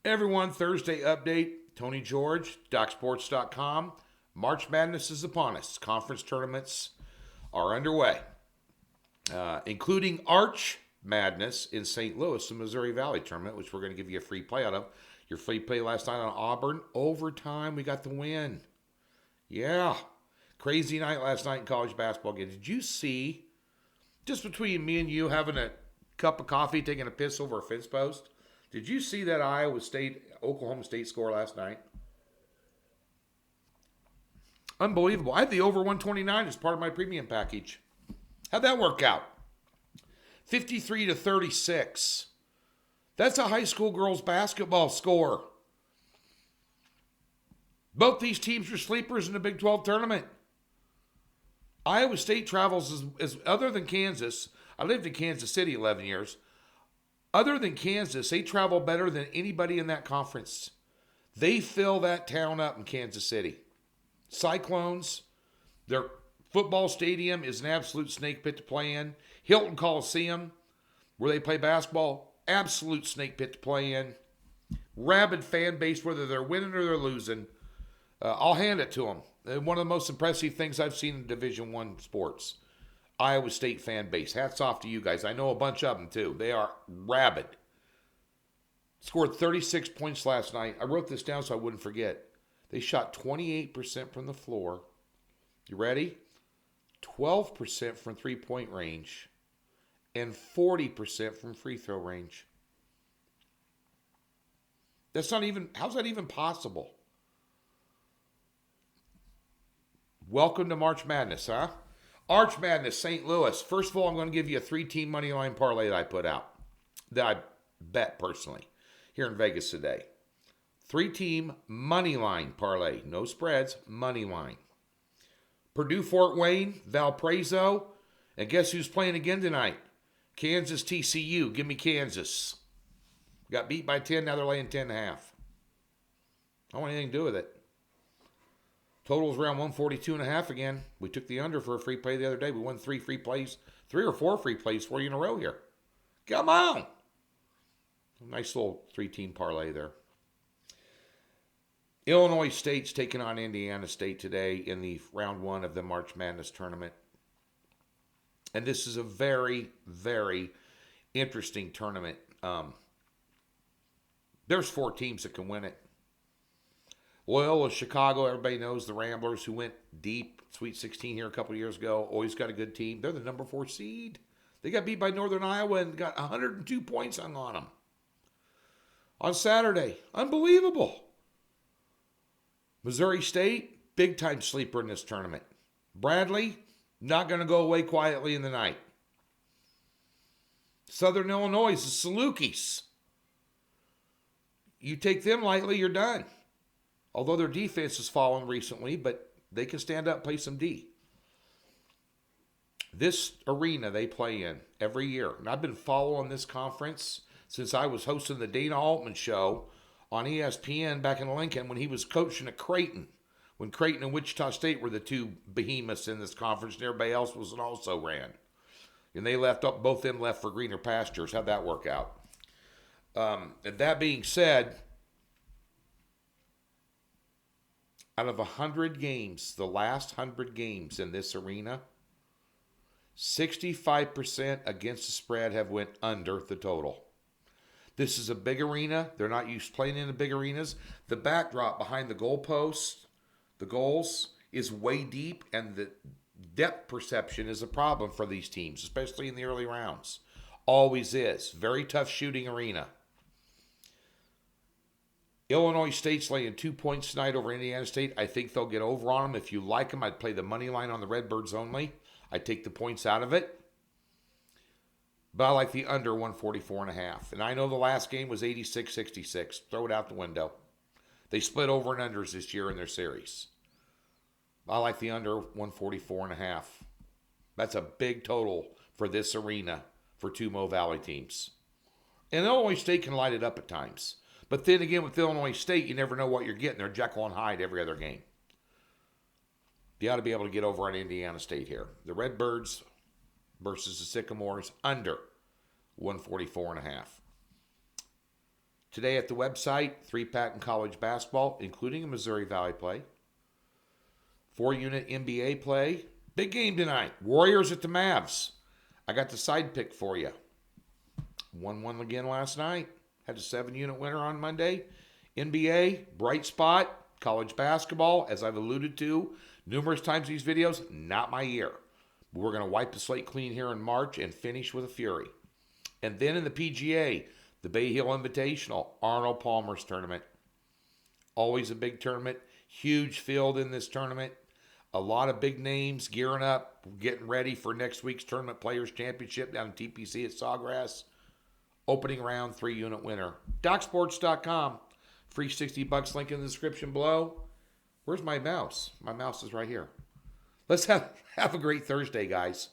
Everyone, Thursday update. Tony George, DocSports.com. March Madness is upon us. Conference tournaments are underway, including Arch Madness in St. Louis, the Missouri Valley tournament, which we're going to give you a free play out of. Your free play last night on Auburn. Overtime, we got the win. Yeah. Crazy night last night in college basketball game. Did you see, just between me and you having a cup of coffee, taking a piss over a fence post, did you see that Oklahoma State score last night? Unbelievable. I had the over 129 as part of my premium package. How'd that work out? 53-36. That's a high school girls basketball score. Both these teams are sleepers in the Big 12 tournament. Iowa State travels as other than Kansas. I lived in Kansas City 11 years. Other than Kansas, they travel better than anybody in that conference. They fill that town up in Kansas City. Cyclones, their football stadium is an absolute snake pit to play in. Hilton Coliseum, where they play basketball, absolute snake pit to play in. Rabid fan base, whether they're winning or they're losing. I'll hand it to them. One of the most impressive things I've seen in Division I sports. Iowa State fan base. Hats off to you guys. I know a bunch of them, too. They are rabid. Scored 36 points last night. I wrote this down so I wouldn't forget. They shot 28% from the floor. You ready? 12% from three-point range. And 40% from free throw range. How's that even possible? Welcome to March Madness, huh? Arch Madness, St. Louis. First of all, I'm going to give you a 3-team money line parlay that I put out. That I bet personally here in Vegas today. 3-team money line parlay. No spreads, money line. Purdue, Fort Wayne, Valparaiso. And guess who's playing again tonight? Kansas, TCU. Give me Kansas. Got beat by 10, now they're laying 10.5. I don't want anything to do with it. Total's around 142.5 again. We took the under for a free play the other day. We won 3 or 4 free plays for you in a row here. Come on. Nice little 3-team parlay there. Illinois State's taking on Indiana State today in the round 1 of the March Madness tournament. And this is a very, very interesting tournament. There's 4 teams that can win it. Loyola, Chicago, everybody knows the Ramblers who went deep, Sweet 16 here a couple of years ago. Always got a good team. They're the number 4 seed. They got beat by Northern Iowa and got 102 points hung on them on Saturday. Unbelievable. Missouri State, big-time sleeper in this tournament. Bradley, not going to go away quietly in the night. Southern Illinois, the Salukis. You take them lightly, you're done. Although their defense has fallen recently, but they can stand up and play some D. This arena they play in every year, and I've been following this conference since I was hosting the Dana Altman show on ESPN back in Lincoln when he was coaching at Creighton, when Creighton and Wichita State were the 2 behemoths in this conference, and everybody else was and also ran. And they left up, both of them left for greener pastures. How'd that work out? And that being said, out of 100 games, the last 100 games in this arena, 65% against the spread have went under the total. This is a big arena. They're not used to playing in the big arenas. The backdrop behind the goalposts, the goals, is way deep, and the depth perception is a problem for these teams, especially in the early rounds. Always is. Very tough shooting arena. Illinois State's laying 2 points tonight over Indiana State. I think they'll get over on them. If you like them, I'd play the money line on the Redbirds only. I'd take the points out of it. But I like the under 144.5. And I know the last game was 86-66. Throw it out the window. They split over and unders this year in their series. I like the under 144.5. That's a big total for this arena for 2 Mo Valley teams. And Illinois State can light it up at times. But then again, with Illinois State, you never know what you're getting. They're Jekyll and Hyde every other game. You ought to be able to get over on Indiana State here. The Redbirds versus the Sycamores under 144.5. Today at the website, 3-pack in college basketball, including a Missouri Valley play. 4-unit NBA play. Big game tonight. Warriors at the Mavs. I got the side pick for you. 1-1 again last night. Had a 7-unit winner on Monday. NBA, bright spot. College basketball, as I've alluded to numerous times in these videos, not my year. But we're going to wipe the slate clean here in March and finish with a fury. And then in the PGA, the Bay Hill Invitational, Arnold Palmer's tournament. Always a big tournament. Huge field in this tournament. A lot of big names gearing up, getting ready for next week's Tournament Players Championship down in TPC at Sawgrass. Opening round, 3-unit winner. DocSports.com. Free $60 link in the description below. Where's my mouse? My mouse is right here. Let's have a great Thursday, guys.